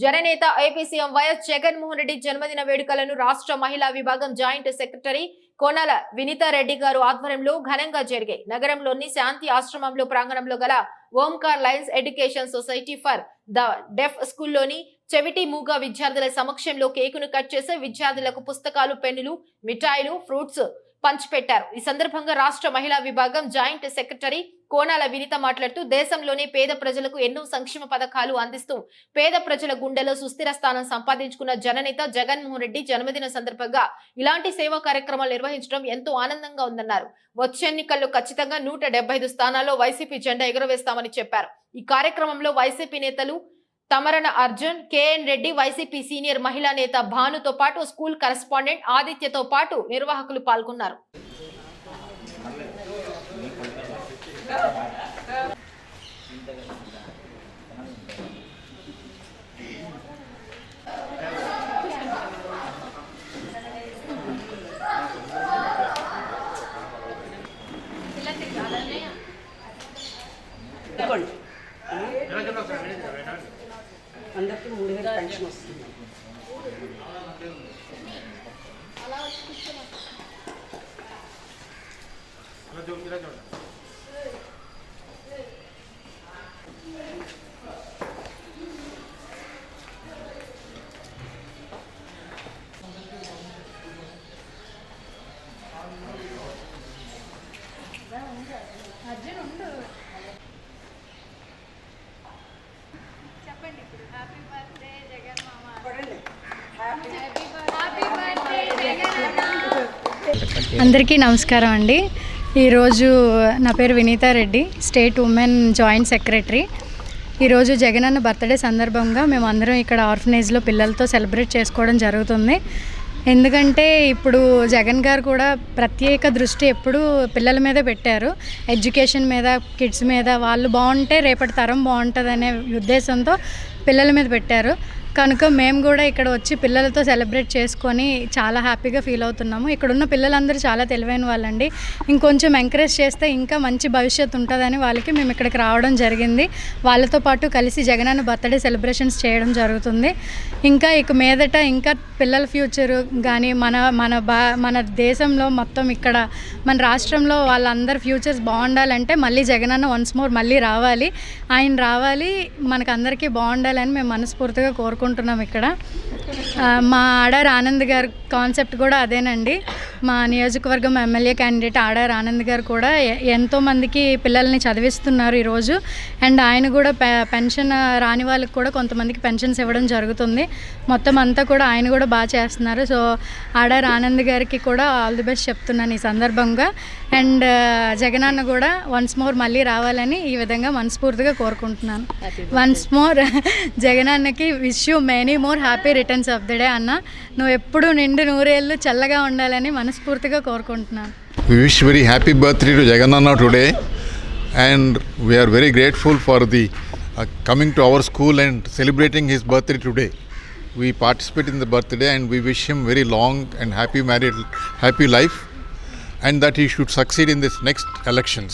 జననేత AP CM YS Jaganmohan Reddy జన్మదిన వేడుకలను రాష్ట్ర మహిళా విభాగం జాయింట్ సెక్రటరీ కోనాల వినీతారెడ్డి గారు ఆధ్వర్యంలో ఘనంగా జరిగాయి. నగరంలోని శాంతి ఆశ్రమంలో ప్రాంగణంలో గల Omkar lions education society for the deaf స్కూల్లోని చెవిటి మూగ విద్యార్థుల సమక్షంలో కేకును కట్ చేసి విద్యార్థులకు పుస్తకాలు, పెన్నులు, మిఠాయిలు, ఫ్రూట్స్ పంచిపెట్టారు. ఈ సందర్భంగా రాష్ట్ర మహిళా విభాగం జాయింట్ సెక్రటరీ కోనాల వినీత మాట్లాడుతూ దేశంలోని పేద ప్రజలకు ఎన్నో సంక్షేమ పథకాలు అందిస్తూ పేద ప్రజల గుండెలో సుస్థిర స్థానం సంపాదించుకున్న జననేత జగన్మోహన్ రెడ్డి జన్మదిన సందర్భంగా ఇలాంటి సేవా కార్యక్రమాలు నిర్వహించడం ఎంతో ఆనందంగా ఉందన్నారు. వచ్చే ఎన్నికల్లో ఖచ్చితంగా 175 స్థానాల్లో వైసీపీ జెండా ఎగురవేస్తామని చెప్పారు. ఈ కార్యక్రమంలో వైసీపీ నేతలు తమరణ Arjun, KN Reddy, YCP senior మహిళా నేత భానుతో పాటు స్కూల్ కరెస్పాండెంట్ ఆదిత్యతో పాటు నిర్వాహకులు పాల్గొన్నారు. అందరికీ 3000 పెన్షన్ వస్తుంది. అర్జున్ ఉండు చెప్పండి. ఇప్పుడు హ్యాపీ బర్త్డే జగన్ మామ. అందరికీ నమస్కారం అండి. ఈరోజు నా పేరు వినీతారెడ్డి, స్టేట్ ఉమెన్ జాయింట్ సెక్రటరీ. ఈరోజు జగనన్న బర్త్డే సందర్భంగా మేము అందరం ఇక్కడ ఆర్ఫనేజ్లో పిల్లలతో సెలబ్రేట్ చేసుకోవడం జరుగుతుంది. ఎందుకంటే ఇప్పుడు జగన్ గారు కూడా ప్రత్యేక దృష్టి ఎప్పుడు పిల్లల మీద పెట్టారు. ఎడ్యుకేషన్ మీద, కిడ్స్ మీద. వాళ్ళు బాగుంటే రేపటి తరం బాగుంటుంది అనే ఉద్దేశంతో పిల్లల మీద పెట్టారు. కనుక మేము కూడా ఇక్కడ వచ్చి పిల్లలతో సెలబ్రేట్ చేసుకొని చాలా హ్యాపీగా ఫీల్ అవుతున్నాము. ఇక్కడ ఉన్న పిల్లలందరూ చాలా తెలివైన వాళ్ళండి. ఇంకొంచెం ఎంకరేజ్ చేస్తే ఇంకా మంచి భవిష్యత్తు ఉంటుందని వాళ్ళకి మేము ఇక్కడికి రావడం జరిగింది. వాళ్ళతో పాటు కలిసి జగనన్న బర్త్డే సెలబ్రేషన్స్ చేయడం జరుగుతుంది. ఇంకా ఇక మీదట ఇంకా పిల్లల ఫ్యూచర్ కానీ మన దేశంలో మొత్తం ఇక్కడ మన రాష్ట్రంలో వాళ్ళందరి ఫ్యూచర్స్ బాగుండాలంటే మళ్ళీ జగనన్న వన్స్ మోర్ మళ్ళీ రావాలి. ఆయన రావాలి, మనకందరికీ బాగుండాలని మేము మనస్ఫూర్తిగా కోరుకుంటున్నాం. ఇక్కడ మా ఆడార్ ఆనంద్ గారు కాన్సెప్ట్ కూడా అదేనండి. మా నియోజకవర్గం ఎమ్మెల్యే క్యాండిడేట్ ఆడార్ ఆనంద్ గారు కూడా ఎంతోమందికి పిల్లల్ని చదివిస్తున్నారు ఈరోజు. అండ్ ఆయన కూడా పెన్షన్ రాని వాళ్ళకి కూడా కొంతమందికి పెన్షన్స్ ఇవ్వడం జరుగుతుంది. మొత్తం అంతా కూడా ఆయన కూడా బాగా చేస్తున్నారు. సో ఆడార్ ఆనంద్ గారికి కూడా ఆల్ ది బెస్ట్ చెప్తున్నాను ఈ సందర్భంగా. అండ్ జగనన్న కూడా వన్స్ మోర్ మళ్ళీ రావాలని ఈ విధంగా మనస్ఫూర్తిగా కోరుకుంటున్నాను. వన్స్ మోర్ జగనన్నకి wish you many more happy returns of the day అన్న. నువ్వు ఎప్పుడు నిండు నూరేళ్ళు చల్లగా ఉండాలని మనస్ఫూర్తిగా కోరుకుంటున్నాను. We wish very happy birthday to Jagannanna today, and we are very grateful for the coming to our school and celebrating his birthday today. We participate in the birthday and we wish him very long and happy life, and that he should succeed in this next elections.